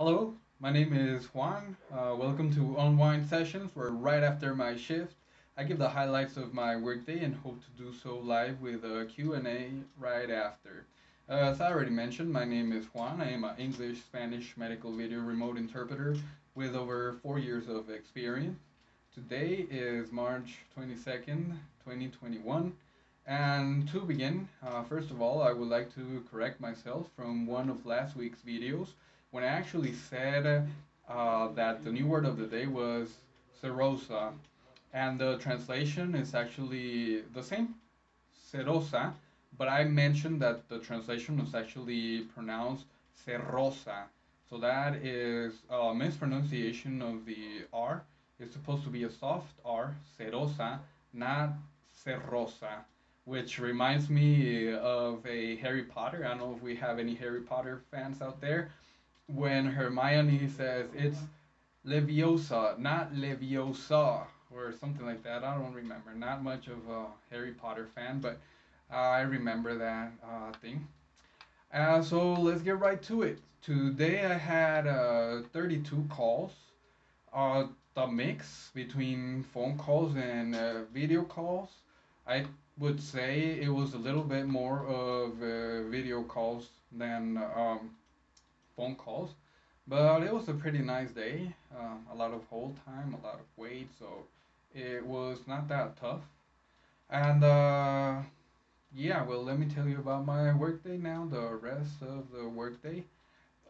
Hello, my name is Juan. Welcome to Unwind Sessions, where right after my shift, I give the highlights of my workday and hope to do so live with a Q&A right after. As I already mentioned, my name is Juan. I am an English Spanish medical video remote interpreter with over 4 years of experience. Today is March 22nd, 2021. And to begin, first of all, I would like to correct myself from one of last week's videos when I actually said that the new word of the day was serosa, and the translation is actually the same, serosa, but I mentioned that the translation was actually pronounced cerrosa. So that is a mispronunciation of the R. It's supposed to be a soft R, serosa, not cerrosa, which reminds me of a Harry Potter. I don't know if we have any Harry Potter fans out there, when Hermione says it's Leviosa, not Leviosa, or something like that. I don't remember. Not much of a Harry Potter fan, but I remember that thing. So let's get right to it. Today I had 32 calls. Uh, the mix between phone calls and video calls, I would say it was a little bit more of video calls than phone calls. But it was a pretty nice day. A lot of hold time, a lot of wait, so it was not that tough. And yeah, well, let me tell you about my workday now, the rest of the workday.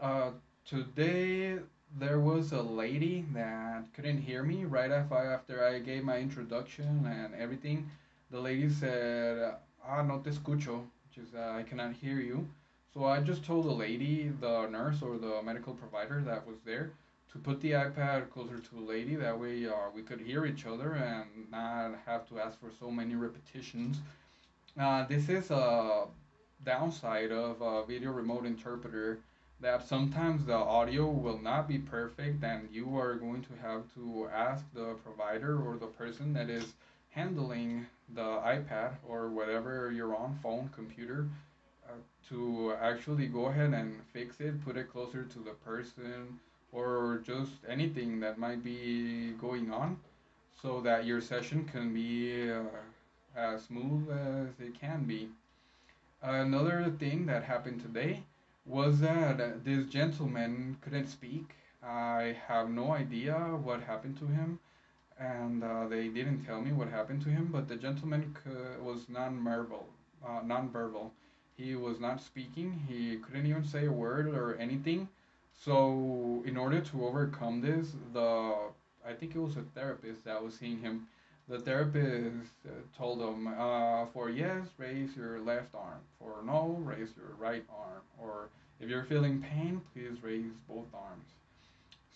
Uh, Today there was a lady that couldn't hear me right after I gave my introduction and everything. The lady said, "Ah, no te escucho," which is I cannot hear you. So I just told the lady, the nurse or the medical provider that was there, to put the iPad closer to the lady. That way we could hear each other and not have to ask for so many repetitions. This is a downside of a video remote interpreter, that sometimes the audio will not be perfect and you are going to have to ask the provider or the person that is handling the iPad or whatever you're on, phone, computer, uh, to actually go ahead and fix it, put it closer to the person, or just anything that might be going on, so that your session can be as smooth as it can be. Another thing that happened today was that this gentleman couldn't speak. I have no idea what happened to him, and they didn't tell me what happened to him. But the gentleman was non-verbal. Non-verbal. He was not speaking. He couldn't even say a word or anything. So, in order to overcome this, the I think it was a therapist that was seeing him. The therapist told him, for yes, raise your left arm. For no, raise your right arm. Or if you're feeling pain, please raise both arms.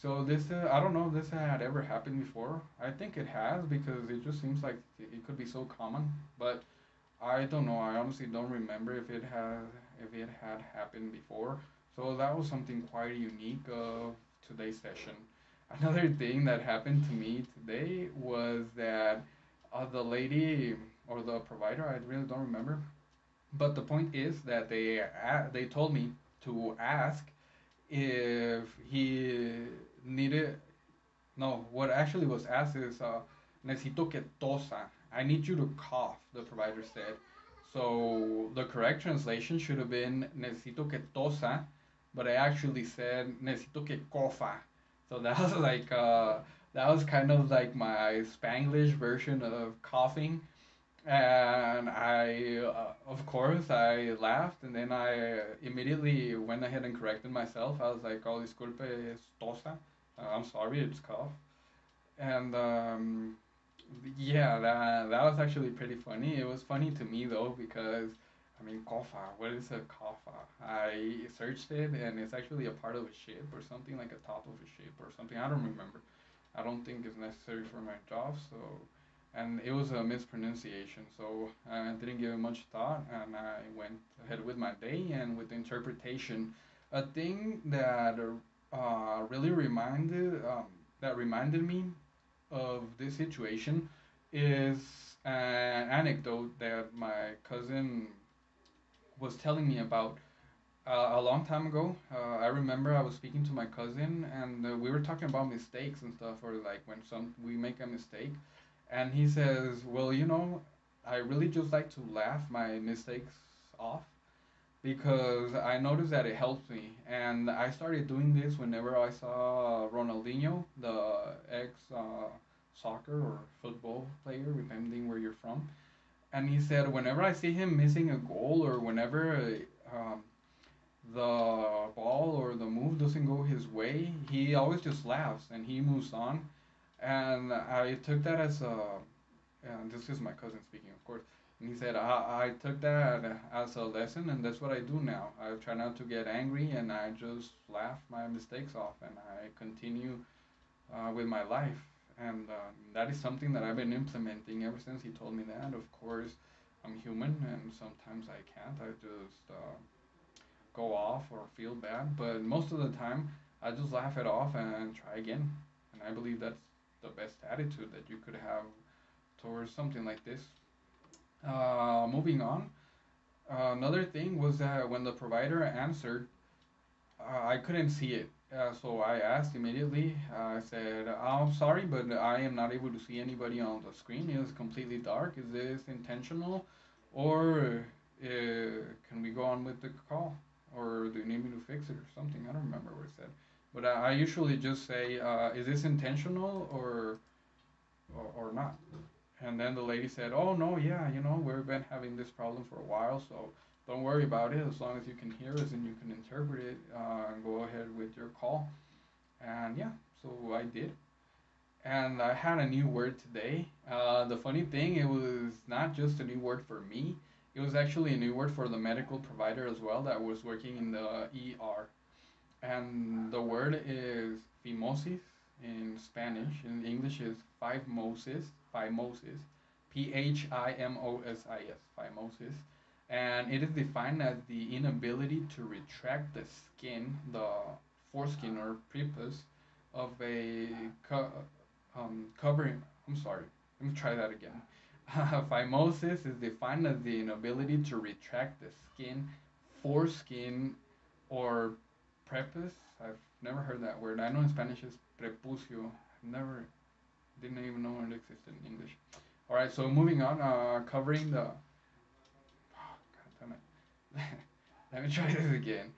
So this, I don't know if this had ever happened before. I think it has, because it just seems like it could be so common. But I don't know. I honestly don't remember if it had happened before. So that was something quite unique of today's session. Another thing that happened to me today was that the lady or the provider, I really don't remember. But the point is that they told me to ask if he needed. No, what actually was asked is, necesito que tosa. I need you to cough, the provider said. So the correct translation should have been necesito que tosa, but I actually said necesito que cofa. So that was like that was kind of like my Spanglish version of coughing. And of course, I laughed, and then I immediately went ahead and corrected myself. I was like, "Oh, disculpe, es tosa. I'm sorry, it's cough." And yeah, that was actually pretty funny. It was funny to me though, because I mean, kofa. What is a kofa? I searched it, and it's actually a part of a ship or something, like a top of a ship or something. I don't remember. I don't think it's necessary for my job, so. And it was a mispronunciation, so I didn't give it much thought, and I went ahead with my day and with the interpretation. A thing that really reminded me of this situation is an anecdote that my cousin was telling me about. A long time ago, I remember I was speaking to my cousin, and we were talking about mistakes and stuff, or like when some we make a mistake, and he says, "Well, I really just like to laugh my mistakes off because I noticed that it helps me, and I started doing this whenever I saw Ronaldinho, the ex soccer or football player, depending where you're from." And he said, whenever I see him missing a goal or whenever the ball or the move doesn't go his way, he always just laughs and he moves on. And I took that as a, and this is my cousin speaking, of course. And he said, I took that as a lesson, and that's what I do now. I try not to get angry, and I just laugh my mistakes off, and I continue with my life. And that is something that I've been implementing ever since he told me that. Of course, I'm human, and sometimes I can't. I just go off or feel bad, but most of the time I just laugh it off and try again. And I believe that's the best attitude that you could have towards something like this. Moving on, another thing was that when the provider answered, I couldn't see it. So I asked immediately. I said, "I'm sorry, but I am not able to see anybody on the screen. It is completely dark. Is this intentional, or can we go on with the call? Or do you need me to fix it or something?" I don't remember what it said, but I usually just say, "Is this intentional or not?" And then the lady said, "Oh no, yeah, we've been having this problem for a while, so don't worry about it. As long as you can hear us and you can interpret it, and go ahead with your call." And yeah, so I did, and I had a new word today. The funny thing, it was not just a new word for me. It was actually a new word for the medical provider as well that was working in the ER. And the word is phimosis in Spanish. In English is phimosis, phimosis, Phimosis, phimosis. And it is defined as the inability to retract the skin, the foreskin or prepuce of a covering. I'm sorry. Let me try that again. Phimosis is defined as the inability to retract the skin, foreskin, or prepuce. I've never heard that word. I know in Spanish it's prepucio. Never, didn't even know it existed in English. All right, so moving on, covering the. Oh, God damn it. Let me try this again.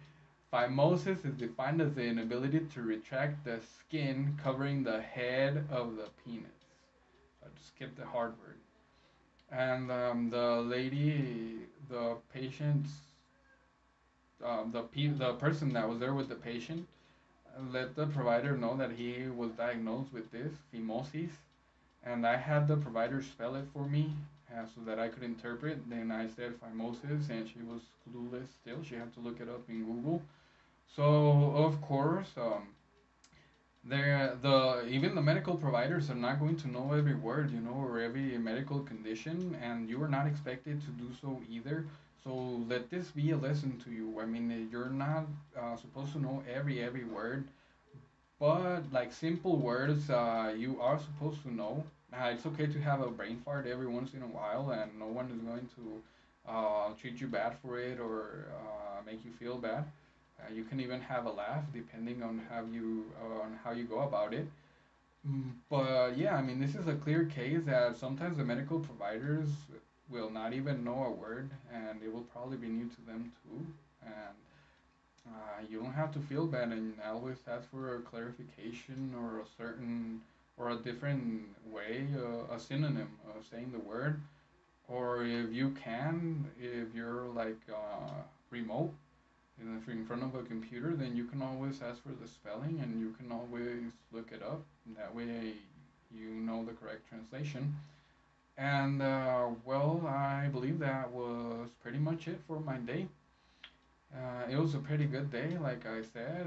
Phimosis is defined as the inability to retract the skin covering the head of the penis. I just skipped the hard word. And the lady, the patient's, the person that was there with the patient let the provider know that he was diagnosed with this phimosis, and I had the provider spell it for me so that I could interpret. Then I said phimosis, and she was clueless still. She had to look it up in Google. So of course, the even the medical providers are not going to know every word, or every medical condition, and you are not expected to do so either. So let this be a lesson to you. I mean, you're not supposed to know every word, but like simple words, you are supposed to know. It's okay to have a brain fart every once in a while, and no one is going to treat you bad for it or make you feel bad. You can even have a laugh depending on how you go about it. But yeah, I mean, this is a clear case that sometimes the medical providers will not even know a word, and it will probably be new to them too. And you don't have to feel bad, and always ask for a clarification or a certain or a different way, a synonym of saying the word. Or if you can, if you're like remote in front of a computer, then you can always ask for the spelling and you can always look it up. That way you know the correct translation. And well, I believe that was pretty much it for my day. It was a pretty good day, like I said.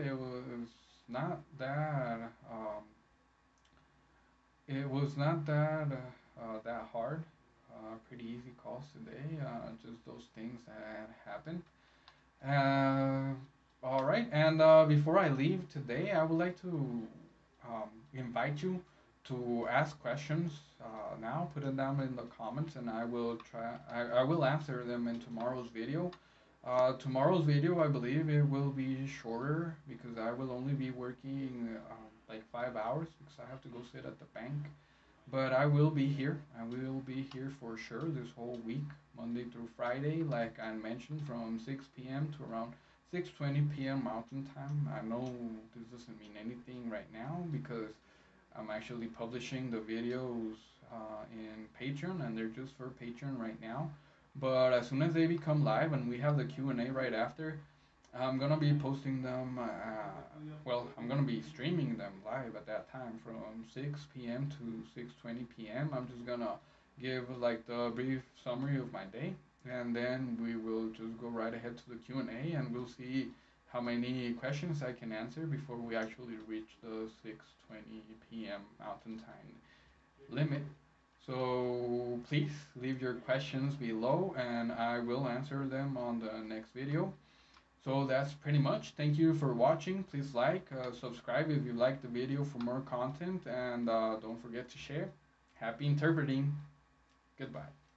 Not that um, it was not that hard. Pretty easy calls today. Just those things that happened. Uh, all right, and before I leave today, I would like to invite you to ask questions now. Put it down in the comments, and I will answer them in tomorrow's video. Tomorrow's video, I believe it will be shorter because I will only be working like 5 hours because I have to go sit at the bank. But I will be here. I will be here for sure this whole week, Monday through Friday, like I mentioned, from 6 p.m. to around 6:20 p.m. Mountain Time. I know this doesn't mean anything right now because I'm actually publishing the videos in Patreon, and they're just for Patreon right now. But as soon as they become live and we have the Q&A right after, I'm gonna be posting them. Well, I'm gonna be streaming them live at that time from 6 p.m. to 6:20 p.m. I'm just gonna give like the brief summary of my day, and then we will just go right ahead to the Q&A, and we'll see how many questions I can answer before we actually reach the 6:20 p.m. Mountain Time limit. So please leave your questions below, and I will answer them on the next video. So that's pretty much. Thank you for watching. Please like, subscribe if you like the video for more content, and don't forget to share. Happy interpreting. Goodbye.